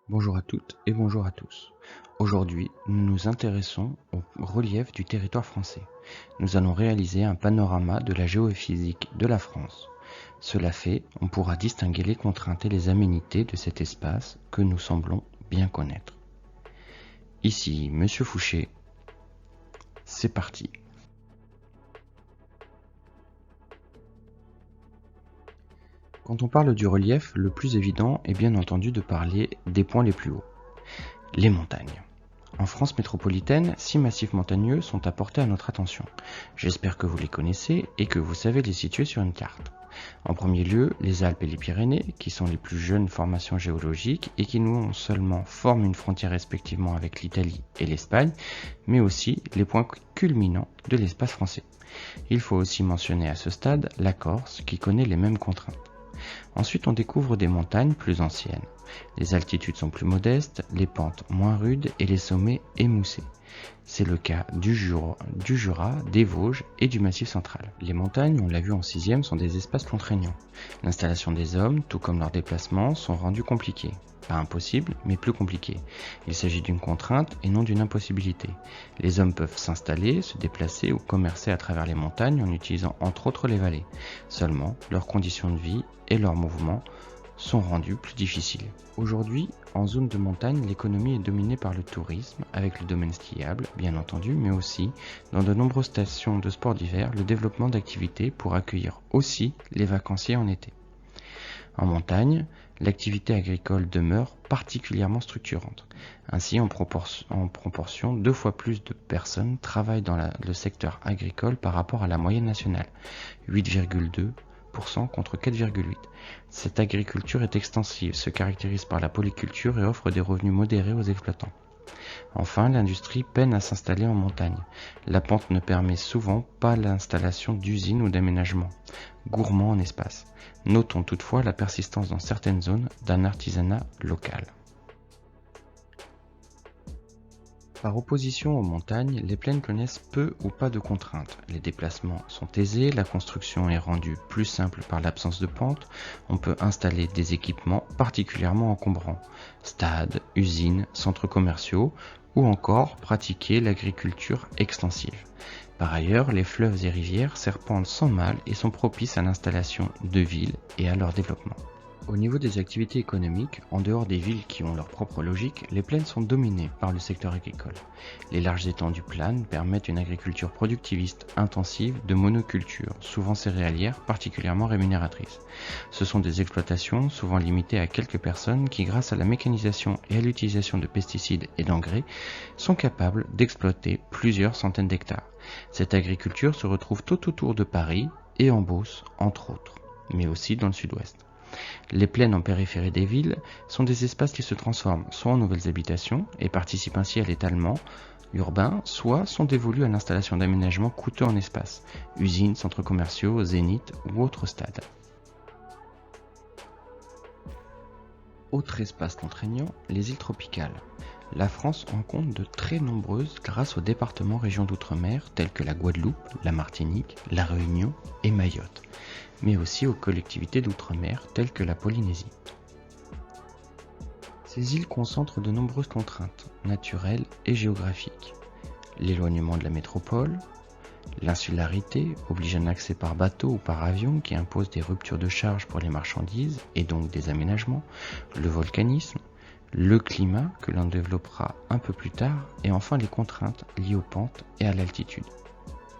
Bonjour à toutes et bonjour à tous. Aujourd'hui, nous nous intéressons au relief du territoire français. Nous allons réaliser un panorama de la géophysique de la France. Cela fait, on pourra distinguer les contraintes et les aménités de cet espace que nous semblons bien connaître. Ici, Monsieur Fouché. C'est parti. Quand on parle du relief, le plus évident est bien entendu de parler des points les plus hauts, les montagnes. En France métropolitaine, 6 massifs montagneux sont à porter à notre attention. J'espère que vous les connaissez et que vous savez les situer sur une carte. En premier lieu, les Alpes et les Pyrénées, qui sont les plus jeunes formations géologiques et qui non seulement forment une frontière respectivement avec l'Italie et l'Espagne, mais aussi les points culminants de l'espace français. Il faut aussi mentionner à ce stade la Corse, qui connaît les mêmes contraintes. Ensuite, on découvre des montagnes plus anciennes. Les altitudes sont plus modestes, les pentes moins rudes et les sommets émoussés. C'est le cas du Jura, des Vosges et du Massif central. Les montagnes, on l'a vu en 6e, sont des espaces contraignants. L'installation des hommes, tout comme leurs déplacements, sont rendus compliqués. Pas impossible, mais plus compliqués. Il s'agit d'une contrainte et non d'une impossibilité. Les hommes peuvent s'installer, se déplacer ou commercer à travers les montagnes en utilisant entre autres les vallées. Seulement, leurs conditions de vie et leurs mouvements sont rendus plus difficiles. Aujourd'hui, en zone de montagne, l'économie est dominée par le tourisme, avec le domaine skiable, bien entendu, mais aussi, dans de nombreuses stations de sport d'hiver, le développement d'activités pour accueillir aussi les vacanciers en été. En montagne, l'activité agricole demeure particulièrement structurante. Ainsi, en proportion, 2 fois plus de personnes travaillent dans le secteur agricole par rapport à la moyenne nationale, 8,2% contre 4,8%. Cette agriculture est extensive, se caractérise par la polyculture et offre des revenus modérés aux exploitants. Enfin, l'industrie peine à s'installer en montagne. La pente ne permet souvent pas l'installation d'usines ou d'aménagements gourmands en espace. Notons toutefois la persistance dans certaines zones d'un artisanat local. Par opposition aux montagnes, les plaines connaissent peu ou pas de contraintes. Les déplacements sont aisés, la construction est rendue plus simple par l'absence de pente, on peut installer des équipements particulièrement encombrants, stades, usines, centres commerciaux, ou encore pratiquer l'agriculture extensive. Par ailleurs, les fleuves et rivières serpentent sans mal et sont propices à l'installation de villes et à leur développement. Au niveau des activités économiques, en dehors des villes qui ont leur propre logique, les plaines sont dominées par le secteur agricole. Les larges étendues planes permettent une agriculture productiviste intensive de monoculture, souvent céréalière, particulièrement rémunératrice. Ce sont des exploitations souvent limitées à quelques personnes qui, grâce à la mécanisation et à l'utilisation de pesticides et d'engrais, sont capables d'exploiter plusieurs centaines d'hectares. Cette agriculture se retrouve tout autour de Paris et en Beauce, entre autres, mais aussi dans le sud-ouest. Les plaines en périphérie des villes sont des espaces qui se transforment soit en nouvelles habitations et participent ainsi à l'étalement urbain, soit sont dévolus à l'installation d'aménagements coûteux en espace, usines, centres commerciaux, zéniths ou autres stades. Autre espace contraignant, les îles tropicales. La France en compte de très nombreuses grâce aux départements-régions d'outre-mer tels que la Guadeloupe, la Martinique, la Réunion et Mayotte, mais aussi aux collectivités d'outre-mer telles que la Polynésie. Ces îles concentrent de nombreuses contraintes naturelles et géographiques. L'éloignement de la métropole, l'insularité oblige un accès par bateau ou par avion qui impose des ruptures de charge pour les marchandises et donc des aménagements, le volcanisme, le climat que l'on développera un peu plus tard et enfin les contraintes liées aux pentes et à l'altitude.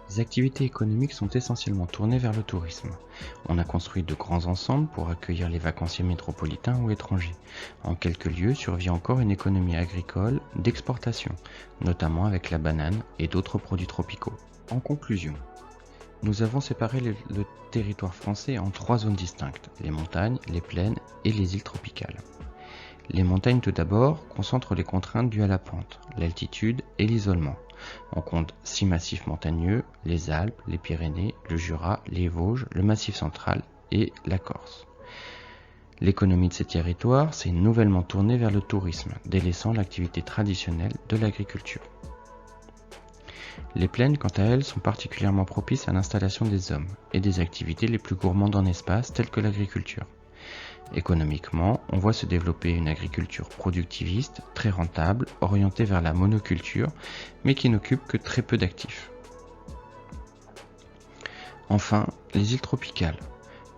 Les activités économiques sont essentiellement tournées vers le tourisme. On a construit de grands ensembles pour accueillir les vacanciers métropolitains ou étrangers. En quelques lieux survit encore une économie agricole d'exportation, notamment avec la banane et d'autres produits tropicaux. En conclusion, nous avons séparé le territoire français en 3 zones distinctes, les montagnes, les plaines et les îles tropicales. Les montagnes tout d'abord concentrent les contraintes dues à la pente, l'altitude et l'isolement. On compte 6 massifs montagneux, les Alpes, les Pyrénées, le Jura, les Vosges, le Massif central et la Corse. L'économie de ces territoires s'est nouvellement tournée vers le tourisme, délaissant l'activité traditionnelle de l'agriculture. Les plaines, quant à elles, sont particulièrement propices à l'installation des hommes et des activités les plus gourmandes en espace telles que l'agriculture. Économiquement, on voit se développer une agriculture productiviste, très rentable, orientée vers la monoculture, mais qui n'occupe que très peu d'actifs. Enfin, les îles tropicales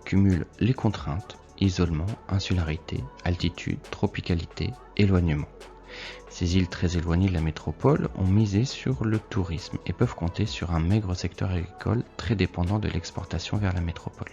cumulent les contraintes, isolement, insularité, altitude, tropicalité, éloignement. Ces îles très éloignées de la métropole ont misé sur le tourisme et peuvent compter sur un maigre secteur agricole très dépendant de l'exportation vers la métropole.